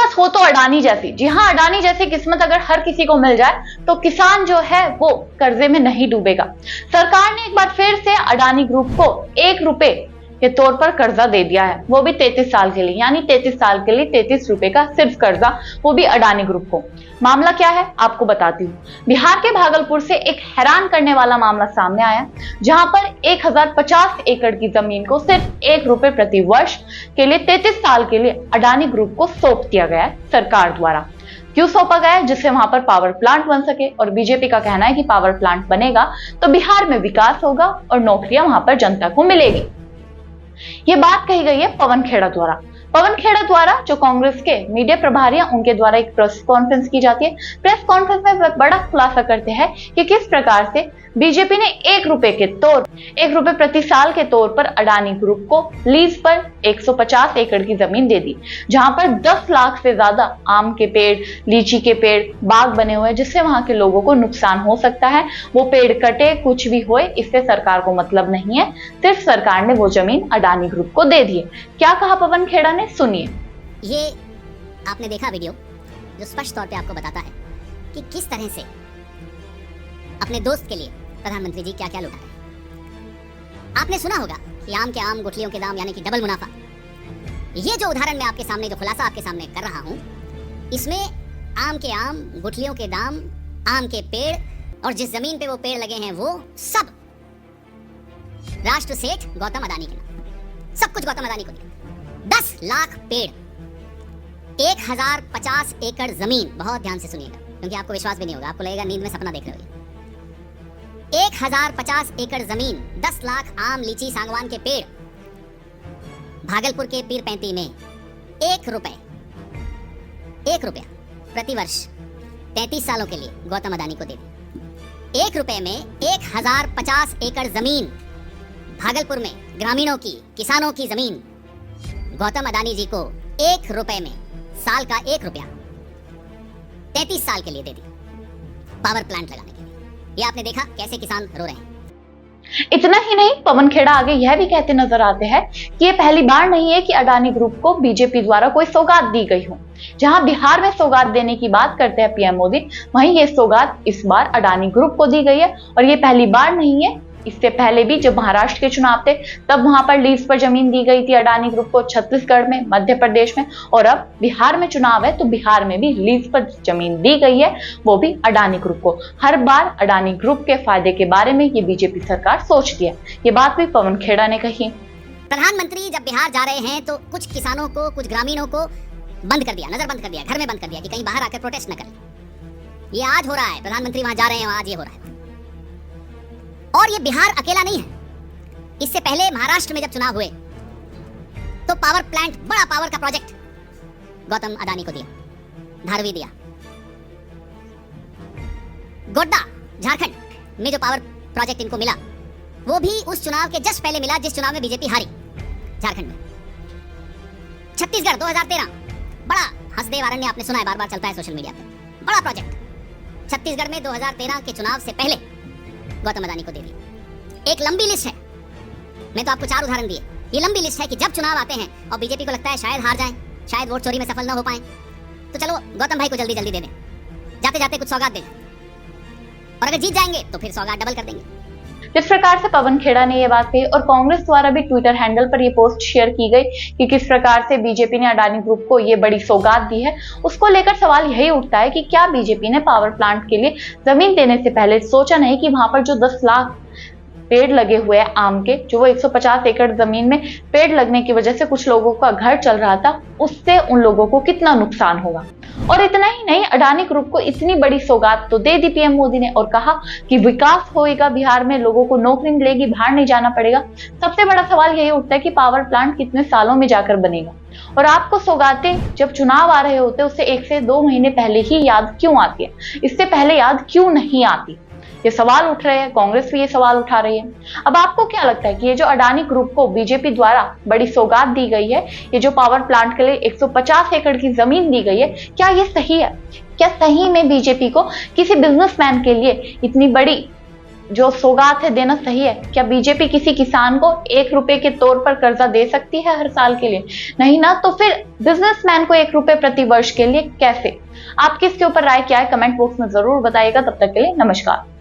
किस्मत हो तो अडानी जैसी, जी हाँ, अडानी जैसी किस्मत अगर हर किसी को मिल जाए तो किसान जो है वो कर्जे में नहीं डूबेगा। सरकार ने एक बार फिर से अडानी ग्रुप को 1 रुपए के तौर पर कर्जा दे दिया है, वो भी 33 साल के लिए, यानी 33 साल के लिए 33 रुपए का सिर्फ कर्जा, वो भी अडानी ग्रुप को। मामला क्या है आपको बताती हूँ। बिहार के भागलपुर से एक हैरान करने वाला मामला सामने आया, जहां पर 1050 एकड़ की जमीन को सिर्फ 1 रुपए प्रति वर्ष के लिए 33 साल के लिए अडानी ग्रुप को सौंप दिया गया है सरकार द्वारा। क्यों सौंपा गया है? जिससे वहां पर पावर प्लांट बन सके, और बीजेपी का कहना है कि पावर प्लांट बनेगा तो बिहार में विकास होगा और नौकरियां वहां पर जनता को मिलेगी। ये बात कही गई है पवन खेड़ा द्वारा। पवन खेड़ा द्वारा, जो कांग्रेस के मीडिया प्रभारी हैं, उनके द्वारा एक प्रेस कॉन्फ्रेंस की जाती है। प्रेस कॉन्फ्रेंस में वह बड़ा खुलासा करते हैं कि किस प्रकार से बीजेपी ने 1 रुपए प्रति साल के तौर पर अडानी ग्रुप को लीज पर 150 एकड़ की जमीन दे दी, जहां पर 10 लाख से ज्यादा आम के पेड़, लीची के पेड़, बाग बने हुए हैं, जिससे वहां के लोगों को नुकसान हो सकता है। वो पेड़ कटे, कुछ भी होए, इससे सरकार को मतलब नहीं है, सिर्फ सरकार ने वो जमीन अडानी ग्रुप को दे दी है। क्या कहा पवन खेड़ा ने, सुनिए। ये आपने देखा वीडियो जो स्पष्ट तौर पे आपको बताता है कि किस तरह से अपने दोस्त के लिए प्रधानमंत्री जी क्या क्या लुटा रहे। आपने सुना होगा कि आम के आम गुठलियों के दाम, यानी कि डबल मुनाफा। ये जो उदाहरण मैं आपके सामने, जो खुलासा आपके सामने कर रहा हूं, इसमें आम के आम गुठलियों के दाम, आम के पेड़ और जिस जमीन पे वो पेड़ लगे हैं वो सब राष्ट्र सेठ गौतम अडानी के नाम, सब कुछ गौतम अडानी को दिया। 10 लाख पेड़, 1050 एकड़ जमीन। बहुत ध्यान से सुनिएगा क्योंकि आपको विश्वास भी नहीं होगा, आपको लगेगा नींद में सपना देख रहे हो। 1050 एकड़ जमीन, 10 लाख आम, लीची, सागवान के पेड़, भागलपुर के पीर 35 में 1 रुपया प्रति वर्ष 33 सालों के लिए गौतम अडानी को दे दी। 1 रुपए में 1050 एकड़ जमीन, भागलपुर में ग्रामीणों की, किसानों की जमीन गौतम अडानी जी को 1 रुपए में, साल का 1 रुपया 33 साल के लिए दे दी, पावर प्लांट लगाने के लिए। ये आपने देखा कैसे किसान रो रहे हैं। इतना ही नहीं, पवन खेड़ा आगे यह भी कहते नजर आते हैं कि ये पहली बार नहीं है कि अडानी ग्रुप को बीजेपी द्वारा कोई सौगात दी गई हो। जहां बिहार में सौगात देने की बात करते हैं पीएम मोदी, वहीं ये सौगात इस बार अडानी ग्रुप को दी गई है। और ये पहली बार नहीं है, इससे पहले भी जब महाराष्ट्र के चुनाव थे तब वहां पर लीज पर जमीन दी गई थी अडानी ग्रुप को, छत्तीसगढ़ में, मध्य प्रदेश में, और अब बिहार में चुनाव है तो बिहार में भी लीज पर जमीन दी गई है, वो भी अडानी ग्रुप को। हर बार अडानी ग्रुप के फायदे के बारे में ये बीजेपी सरकार सोचती है। ये बात भी पवन खेड़ा ने कही। प्रधानमंत्री जब बिहार जा रहे हैं तो कुछ किसानों को, कुछ ग्रामीणों को बंद कर दिया, नजरबंद कर दिया, घर में बंद कर दिया कि कहीं बाहर आकर प्रोटेस्ट न करें। ये आज हो रहा है, प्रधानमंत्री वहां जा रहे हैं, आज ये हो रहा है। और ये बिहार अकेला नहीं है। इससे पहले महाराष्ट्र में जब चुनाव हुए तो पावर प्लांट, बड़ा पावर का प्रोजेक्ट गौतम अडानी को दिया, धारवी दिया। गोड्डा, झारखंड में जो पावर प्रोजेक्ट इनको मिला वो भी उस चुनाव के जस्ट पहले मिला जिस चुनाव में बीजेपी हारी, झारखंड में। छत्तीसगढ़ 2013, बड़ा हसदेव अरण्य, आपने सुना है, बार बार चलता है सोशल मीडिया पे, बड़ा प्रोजेक्ट छत्तीसगढ़ में 2013 के चुनाव से पहले गौतम अडानी को दे दी। एक लंबी लिस्ट है, मैं तो आपको 4 उदाहरण दिए। ये लंबी लिस्ट है कि जब चुनाव आते हैं और बीजेपी को लगता है शायद हार जाएं, शायद वोट चोरी में सफल ना हो पाएं, तो चलो गौतम भाई को जल्दी जल्दी दे दें, जाते जाते कुछ सौगात दे दें, और अगर जीत जाएंगे तो फिर सौगात डबल कर देंगे। जिस प्रकार से पवन खेड़ा ने यह बात कही और कांग्रेस द्वारा भी ट्विटर हैंडल पर यह पोस्ट शेयर की गई कि किस प्रकार से बीजेपी ने अडानी ग्रुप को ये बड़ी सौगात दी है, उसको लेकर सवाल यही उठता है कि क्या बीजेपी ने पावर प्लांट के लिए जमीन देने से पहले सोचा नहीं कि वहां पर जो 10 लाख पेड़ लगे हुए हैं आम के, जो वो 150 एकड़ जमीन में पेड़ लगने की वजह से कुछ लोगों का घर चल रहा था, उससे उन लोगों को कितना नुकसान होगा। और इतना ही नहीं, अडानी ग्रुप को इतनी बड़ी सौगात तो दे दी पीएम मोदी ने और कहा कि विकास होएगा बिहार में, लोगों को नौकरी मिलेगी, बाहर नहीं जाना पड़ेगा। सबसे बड़ा सवाल यही उठता है कि पावर प्लांट कितने सालों में जाकर बनेगा, और आपको सौगातें जब चुनाव आ रहे होते उससे 1 से 2 महीने पहले ही याद क्यों आती है, इससे पहले याद क्यों नहीं आती? ये सवाल उठ रहे हैं, कांग्रेस भी ये सवाल उठा रही है। अब आपको क्या लगता है कि ये जो अडानी ग्रुप को बीजेपी द्वारा बड़ी सौगात दी गई है, ये जो पावर प्लांट के लिए 150 एकड़ की जमीन दी गई है, क्या ये सही है? क्या सही में बीजेपी को किसी बिजनेसमैन के लिए इतनी बड़ी जो सौगात है देना सही है? क्या बीजेपी किसी किसान को 1 रुपए के तौर पर कर्जा दे सकती है हर साल के लिए? नहीं ना, तो फिर बिजनेसमैन को 1 रुपए प्रति वर्ष के लिए कैसे? आपकी इसके ऊपर राय क्या है? कमेंट बॉक्स में जरूर बताइएगा। तब तक के लिए नमस्कार।